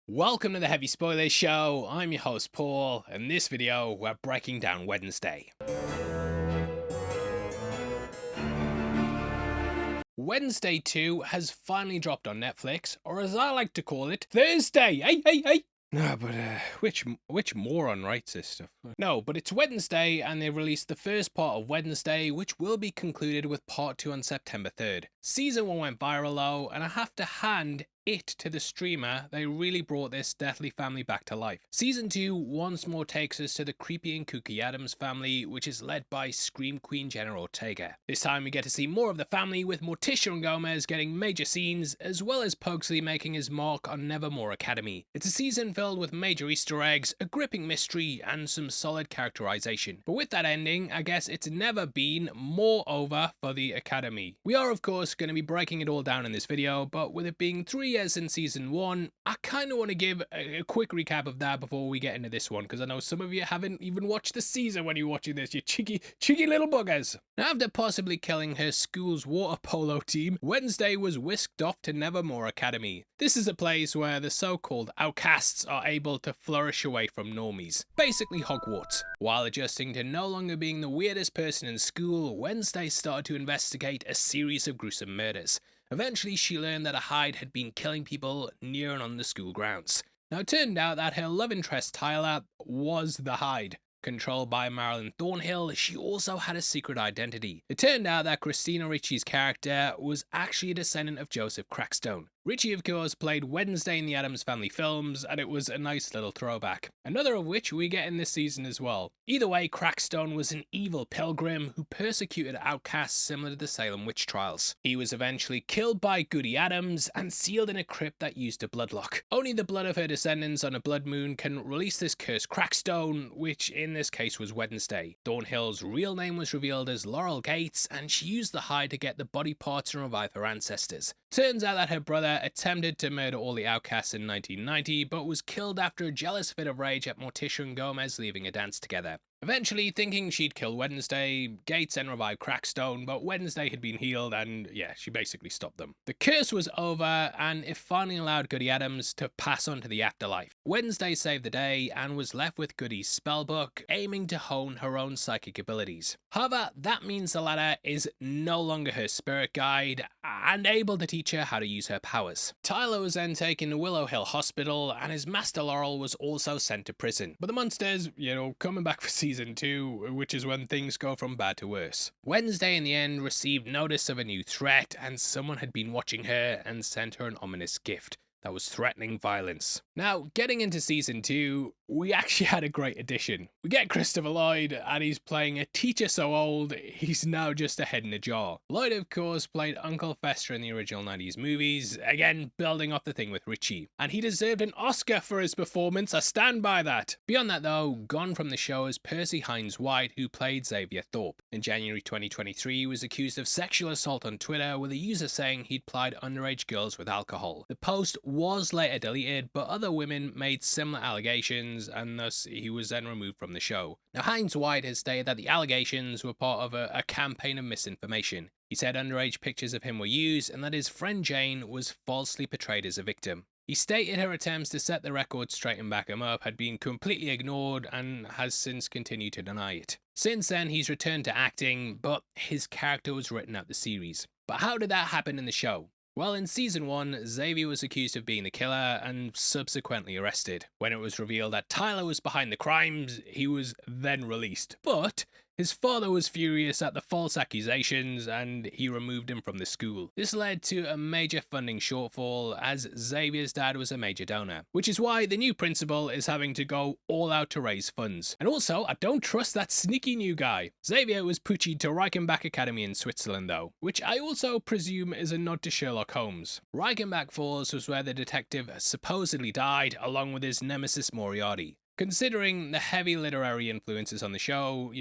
Welcome to the Heavy Spoilers Show. I'm your host Paul. In this video, we're breaking down Wednesday. Wednesday 2 has finally dropped on Netflix, or as I like to call it, Thursday. Hey. No, but which moron writes this stuff? No, but it's Wednesday, and they released the first part of Wednesday, which will be concluded with part 2 on September 3rd. Season 1 went viral though, and I have to hand it to the streamer. They really brought this deathly family back to life. Season 2 once more takes us to the creepy and kooky Addams family, which is led by Scream Queen Jenna Ortega. This time we get to see more of the family, with Morticia and Gomez getting major scenes, as well as Pugsley making his mark on Nevermore Academy. It's a season filled with major Easter eggs, a gripping mystery, and some solid characterization. But with that ending, I guess it's never been more over for the Academy. We are of course going to be breaking it all down in this video, but with it being 3 years since season 1, I kind of want to give a quick recap of that before we get into this one, because I know some of you haven't even watched the season when you're watching this, you cheeky little buggers. Now, after possibly killing her school's water polo team, Wednesday was whisked off to Nevermore Academy. This is a place where the so-called outcasts are able to flourish away from normies, basically Hogwarts. While adjusting to no longer being the weirdest person in school, Wednesday started to investigate a series of gruesome murders. Eventually, she learned that a Hyde had been killing people near and on the school grounds. Now, it turned out that her love interest Tyler was the Hyde. Controlled by Marilyn Thornhill, she also had a secret identity. It turned out that Christina Ricci's character was actually a descendant of Joseph Crackstone. Ricci, of course, played Wednesday in the Addams Family films, and it was a nice little throwback. Another of which we get in this season as well. Either way, Crackstone was an evil pilgrim who persecuted outcasts similar to the Salem witch trials. He was eventually killed by Goody Addams and sealed in a crypt that used a bloodlock. Only the blood of her descendants on a blood moon can release this cursed Crackstone, which in this case was Wednesday. Thornhill's real name was revealed as Laurel Gates, and she used the Hyde to get the body parts and revive her ancestors. Turns out that her brother attempted to murder all the outcasts in 1990, but was killed after a jealous fit of rage at Morticia and Gomez leaving a dance together. Eventually, thinking she'd kill Wednesday, Gates then revived Crackstone, but Wednesday had been healed and, yeah, she basically stopped them. The curse was over, and it finally allowed Goody Addams to pass on to the afterlife. Wednesday saved the day and was left with Goody's spellbook, aiming to hone her own psychic abilities. However, that means the latter is no longer her spirit guide and able to teach her how to use her powers. Tyler was then taken to Willow Hill Hospital, and his master Laurel was also sent to prison. But the monsters, coming back for season 2, which is when things go from bad to worse. Wednesday in the end received notice of a new threat, and someone had been watching her and sent her an ominous gift that was threatening violence. Now, getting into season 2, we actually had a great addition. We get Christopher Lloyd, and he's playing a teacher so old, he's now just a head in a jar. Lloyd, of course, played Uncle Fester in the original 90s movies, again building off the thing with Richie. And he deserved an Oscar for his performance, I stand by that. Beyond that though, gone from the show is Percy Hines White, who played Xavier Thorpe. In January 2023, he was accused of sexual assault on Twitter, with a user saying he'd plied underage girls with alcohol. The post was later deleted, but other women made similar allegations, and thus he was then removed from the show. Now, Hines White has stated that the allegations were part of a campaign of misinformation. He said underage pictures of him were used, and that his friend Jane was falsely portrayed as a victim. He stated her attempts to set the record straight and back him up had been completely ignored, and has since continued to deny it. Since then, he's returned to acting, but his character was written out the series. But how did that happen in the show? Well, in season 1, Xavier was accused of being the killer and subsequently arrested. When it was revealed that Tyler was behind the crimes, he was then released. But his father was furious at the false accusations, and he removed him from the school. This led to a major funding shortfall, as Xavier's dad was a major donor, which is why the new principal is having to go all out to raise funds. And also, I don't trust that sneaky new guy. Xavier was poochied to Reichenbach Academy in Switzerland though, which I also presume is a nod to Sherlock Holmes. Reichenbach Falls was where the detective supposedly died, along with his nemesis Moriarty. Considering the heavy literary influences on the show,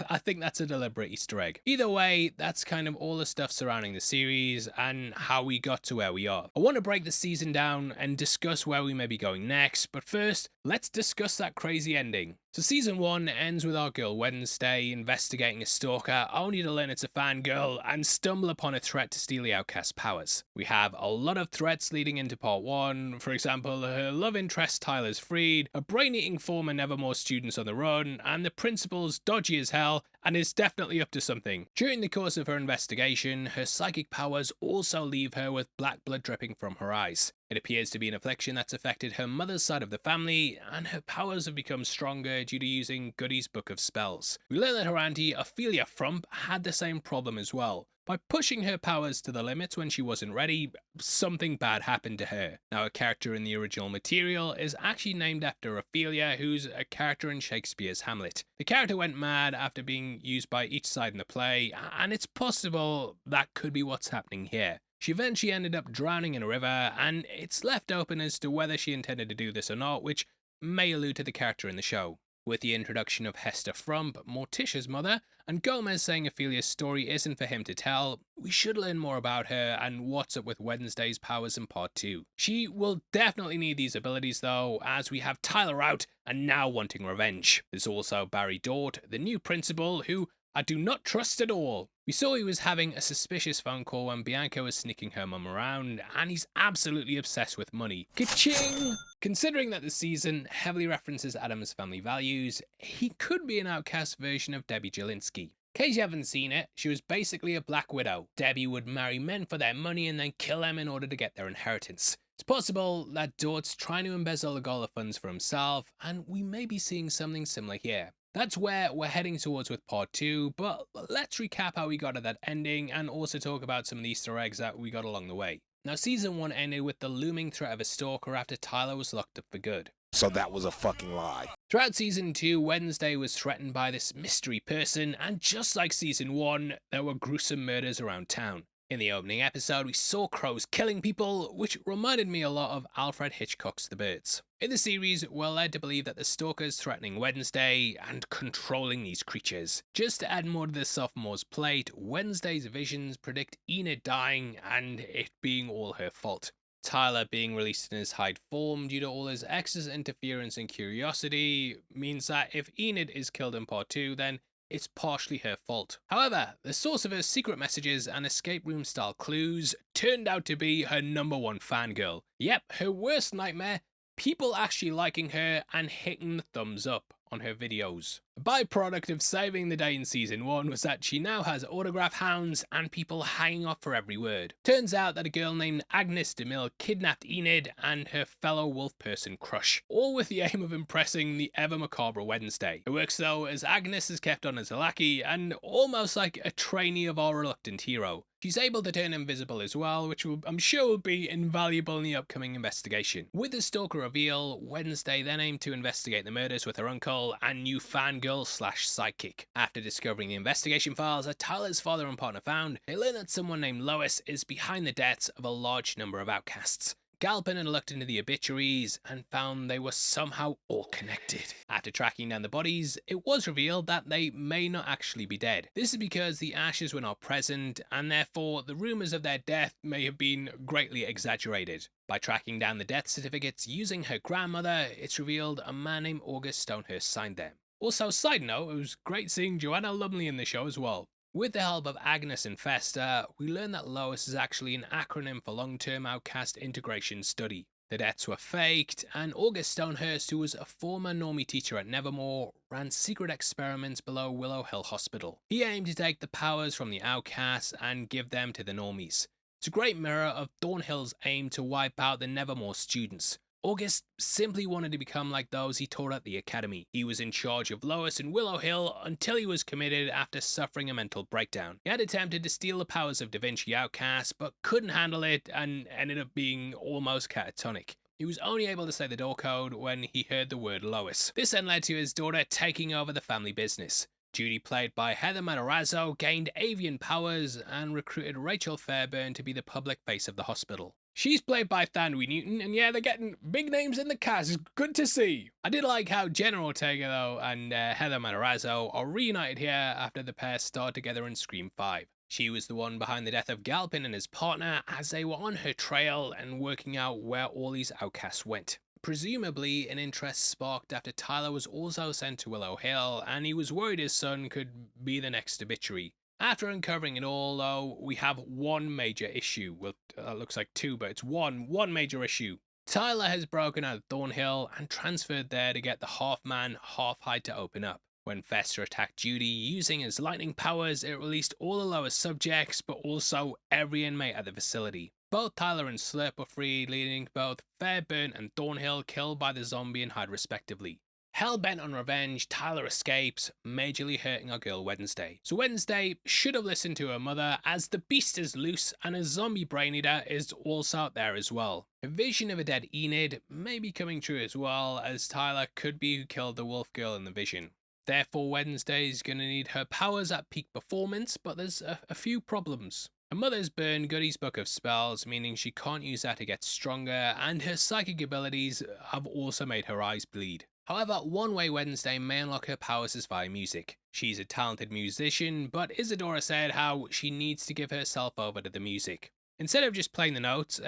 I think that's a deliberate Easter egg. Either way, that's kind of all the stuff surrounding the series and how we got to where we are. I want to break the season down and discuss where we may be going next, but first, let's discuss that crazy ending. So season 1 ends with our girl Wednesday investigating a stalker, only to learn it's a fangirl and stumble upon a threat to steal the outcast's powers. We have a lot of threats leading into part 1, for example, her love interest Tyler's freed, a brain-eating former Nevermore student's on the run, and the principal's dodgy as hell and is definitely up to something. During the course of her investigation, her psychic powers also leave her with black blood dripping from her eyes. It appears to be an affliction that's affected her mother's side of the family, and her powers have become stronger due to using Goody's Book of Spells. We learn that her auntie, Ophelia Frump, had the same problem as well. By pushing her powers to the limits when she wasn't ready, something bad happened to her. Now, a character in the original material is actually named after Ophelia, who's a character in Shakespeare's Hamlet. The character went mad after being used by each side in the play, and it's possible that could be what's happening here. She eventually ended up drowning in a river, and it's left open as to whether she intended to do this or not, which may allude to the character in the show. With the introduction of Hester Frump, Morticia's mother, and Gomez saying Ophelia's story isn't for him to tell, we should learn more about her and what's up with Wednesday's powers in part 2. She will definitely need these abilities though, as we have Tyler out and now wanting revenge. There's also Barry Dort, the new principal, who I do not trust at all. We saw he was having a suspicious phone call when Bianca was sneaking her mum around, and he's absolutely obsessed with money. Ka-ching! Considering that the season heavily references Addams Family values, he could be an outcast version of Debbie Jelinski. In case you haven't seen it, she was basically a Black Widow. Debbie would marry men for their money and then kill them in order to get their inheritance. It's possible that Dort's trying to embezzle the Gola funds for himself, and we may be seeing something similar here. That's where we're heading towards with part 2, but let's recap how we got to that ending and also talk about some of the Easter eggs that we got along the way. Now, season 1 ended with the looming threat of a stalker after Tyler was locked up for good. So that was a fucking lie. Throughout season 2, Wednesday was threatened by this mystery person, and just like season 1, there were gruesome murders around town. In the opening episode, we saw crows killing people, which reminded me a lot of Alfred Hitchcock's The Birds. In the series, we're led to believe that the stalker's threatening Wednesday and controlling these creatures. Just to add more to the sophomore's plate, Wednesday's visions predict Enid dying and it being all her fault. Tyler being released in his hide form due to all his ex's interference and curiosity means that if Enid is killed in part 2, then it's partially her fault. However, the source of her secret messages and escape room style clues turned out to be her #1 fangirl. Yep, her worst nightmare, people actually liking her and hitting the thumbs up on her videos. A byproduct of saving the day in season 1 was that she now has autograph hounds and people hanging off her every word. Turns out that a girl named Agnes DeMille kidnapped Enid and her fellow wolf person crush, all with the aim of impressing the ever macabre Wednesday. It works though, as Agnes is kept on as a lackey and almost like a trainee of our reluctant hero. She's able to turn invisible as well, which I'm sure will be invaluable in the upcoming investigation. With the stalker reveal, Wednesday then aimed to investigate the murders with her uncle and new fangirl/sidekick. After discovering the investigation files that Tyler's father and partner found, they learn that someone named Lois is behind the deaths of a large number of outcasts. Galpin had looked into the obituaries and found they were somehow all connected. After tracking down the bodies, it was revealed that they may not actually be dead. This is because the ashes were not present, and therefore the rumours of their death may have been greatly exaggerated. By tracking down the death certificates using her grandmother, it's revealed a man named August Stonehurst signed them. Also, side note, it was great seeing Joanna Lumley in the show as well. With the help of Agnes and Fester, we learn that Lois is actually an acronym for Long-Term Outcast Integration Study. The deaths were faked, and August Stonehurst, who was a former normie teacher at Nevermore, ran secret experiments below Willow Hill Hospital. He aimed to take the powers from the outcasts and give them to the normies. It's a great mirror of Thornhill's aim to wipe out the Nevermore students. August simply wanted to become like those he taught at the academy. He was in charge of Lois and Willow Hill until he was committed after suffering a mental breakdown. He had attempted to steal the powers of Da Vinci outcasts, but couldn't handle it and ended up being almost catatonic. He was only able to say the door code when he heard the word Lois. This then led to his daughter taking over the family business. Judy, played by Heather Matarazzo, gained avian powers and recruited Rachel Fairburn to be the public face of the hospital. She's played by Thanwi Newton, and yeah, they're getting big names in the cast. It's good to see. I did like how Jenna Ortega, though, and Heather Matarazzo are reunited here after the pair starred together in Scream 5. She was the one behind the death of Galpin and his partner as they were on her trail and working out where all these outcasts went. presumably an interest sparked after Tyler was also sent to Willow Hill and he was worried his son could be the next obituary. After uncovering it all, though, we have one major issue. Well, looks like two, but it's one major issue. Tyler has broken out of Thornhill and transferred there to get the half-man, half-hide to open up. When Fester attacked Judy using his lightning powers, it released all the lowest subjects, but also every inmate at the facility. Both Tyler and Slurp were freed, leading both Fairburn and Thornhill killed by the zombie and Hyde respectively. Hell-bent on revenge, Tyler escapes, majorly hurting our girl Wednesday. So Wednesday should have listened to her mother, as the beast is loose and a zombie brain eater is also out there as well. A vision of a dead Enid may be coming true as well, as Tyler could be who killed the wolf girl in the vision. Therefore, Wednesday is going to need her powers at peak performance, but there's a few problems. Her mother's burned Goody's book of spells, meaning she can't use that to get stronger, and her psychic abilities have also made her eyes bleed. However, one way Wednesday may unlock her powers is via music. She's a talented musician, but Isadora said how she needs to give herself over to the music. Instead of just playing the notes,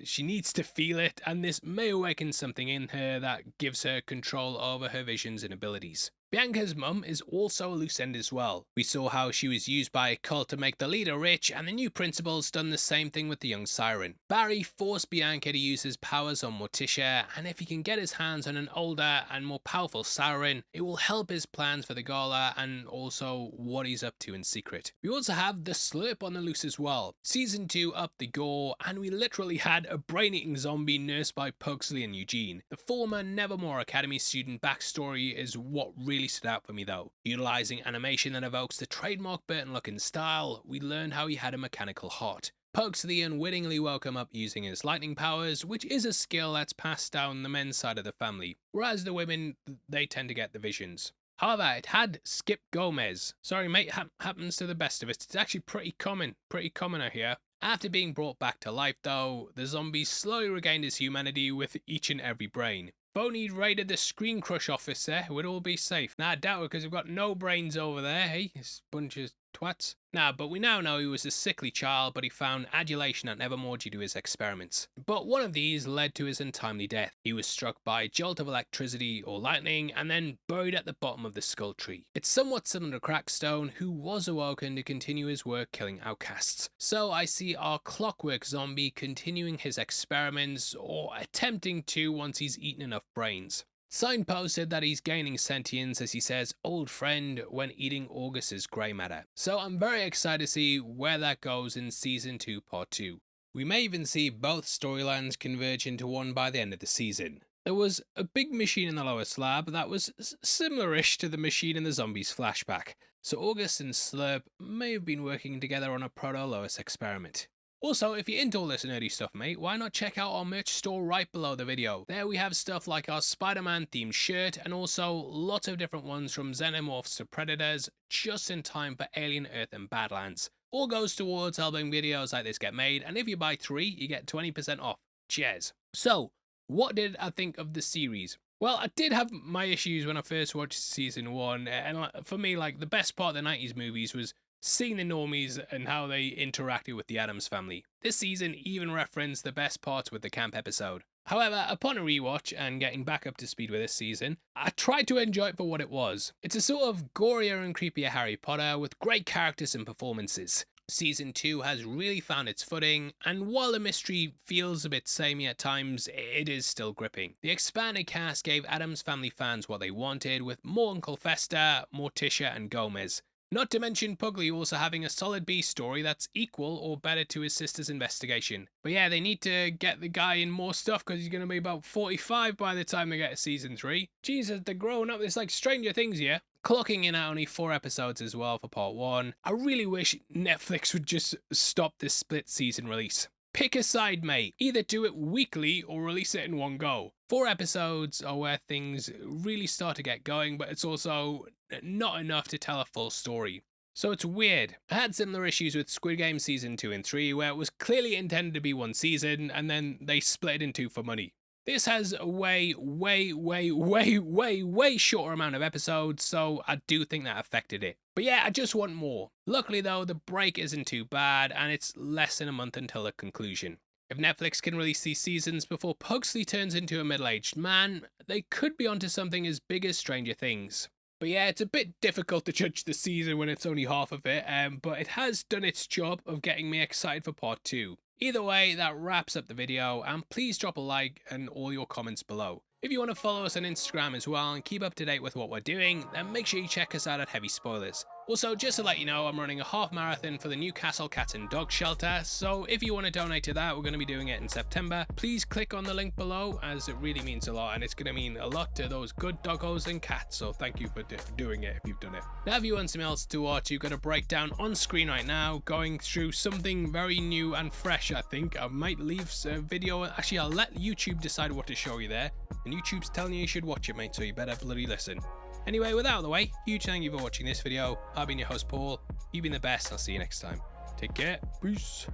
she needs to feel it, and this may awaken something in her that gives her control over her visions and abilities. Bianca's mum is also a loose end as well. We saw how she was used by a cult to make the leader rich, and the new principal's done the same thing with the young siren. Barry forced Bianca to use his powers on Morticia, and if he can get his hands on an older and more powerful siren, it will help his plans for the gala and also what he's up to in secret. We also have the Slurp on the loose as well. Season 2 upped the gore, and we literally had a brain-eating zombie nursed by Pugsley and Eugene. The former Nevermore Academy student backstory is what really stood out for me though. Utilizing animation that evokes the trademark Burton look and style, we learned how he had a mechanical heart. Pugsley unwittingly woke him up using his lightning powers, which is a skill that's passed down the men's side of the family, whereas the women, they tend to get the visions. However, it had Skip Gomez. Sorry mate, happens to the best of us. It's actually pretty common I hear. After being brought back to life though, the zombie slowly regained his humanity with each and every brain. Boney raided the Screen Crush office there, we'd all be safe. Nah, I doubt it because we've got no brains over there, hey? This bunch of twats. Nah, but we now know he was a sickly child, but he found adulation at Nevermore due to his experiments. But one of these led to his untimely death. He was struck by a jolt of electricity or lightning and then buried at the bottom of the skull tree. It's somewhat similar to Crackstone, who was awoken to continue his work killing outcasts. So I see our clockwork zombie continuing his experiments, or attempting to once he's eaten enough brains. Signposted that he's gaining sentience, as he says, old friend, when eating August's grey matter. So I'm very excited to see where that goes in Season 2 Part 2. We may even see both storylines converge into one by the end of the season. There was a big machine in the lower slab that was similar-ish to the machine in the zombies flashback, so August and Slurp may have been working together on a Proto-Lois experiment. Also, if you're into all this nerdy stuff, mate, why not check out our merch store right below the video? There we have stuff like our Spider-Man themed shirt, and also lots of different ones from Xenomorphs to Predators, just in time for Alien Earth and Badlands. All goes towards helping videos like this get made, and if you buy 3, you get 20% off. Cheers. So, what did I think of the series? Well, I did have my issues when I first watched Season 1, and for me, like, the best part of the 90s movies was seeing the normies and how they interacted with the Addams Family. This season even referenced the best parts with the camp episode. However, upon a rewatch and getting back up to speed with this season, I tried to enjoy it for what it was. It's a sort of gorier and creepier Harry Potter with great characters and performances. Season 2 has really found its footing, and while the mystery feels a bit samey at times, it is still gripping. The expanded cast gave Addams Family fans what they wanted, with more Uncle Fester, Morticia and Gomez. Not to mention Pugsley also having a solid B story that's equal or better to his sister's investigation. But yeah, they need to get the guy in more stuff because he's going to be about 45 by the time they get to Season 3. Jesus, they're growing up. It's like Stranger Things here. Clocking in at only 4 episodes as well for Part 1. I really wish Netflix would just stop this split season release. Pick a side, mate. Either do it weekly or release it in one go. 4 episodes are where things really start to get going, but it's also not enough to tell a full story. So it's weird. I had similar issues with Squid Game Season 2 and 3, where it was clearly intended to be one season, and then they split it in 2 for money. This has a way shorter amount of episodes, so I do think that affected it. But yeah, I just want more. Luckily though, the break isn't too bad, and it's less than a month until the conclusion. If Netflix can release these seasons before Pugsley turns into a middle-aged man, they could be onto something as big as Stranger Things. But yeah, it's a bit difficult to judge the season when it's only half of it, but it has done its job of getting me excited for part 2. Either way, that wraps up the video, and please drop a like and all your comments below. If you want to follow us on Instagram as well and keep up to date with what we're doing, then make sure you check us out at Heavy Spoilers. Also, just to let you know, I'm running a half marathon for the Newcastle Cats and Dogs Shelter, so if you want to donate to that, we're going to be doing it in September. Please click on the link below, as it really means a lot, and it's going to mean a lot to those good doggos and cats, so thank you for doing it if you've done it. Now, if you want something else to watch, you've got a breakdown on screen right now, going through something very new and fresh, I think. I might leave a video, actually I'll let YouTube decide what to show you there, and YouTube's telling you should watch it, mate, so you better bloody listen. Anyway, with that out of the way, huge thank you for watching this video. I've been your host Paul, you've been the best, I'll see you next time. Take care, peace.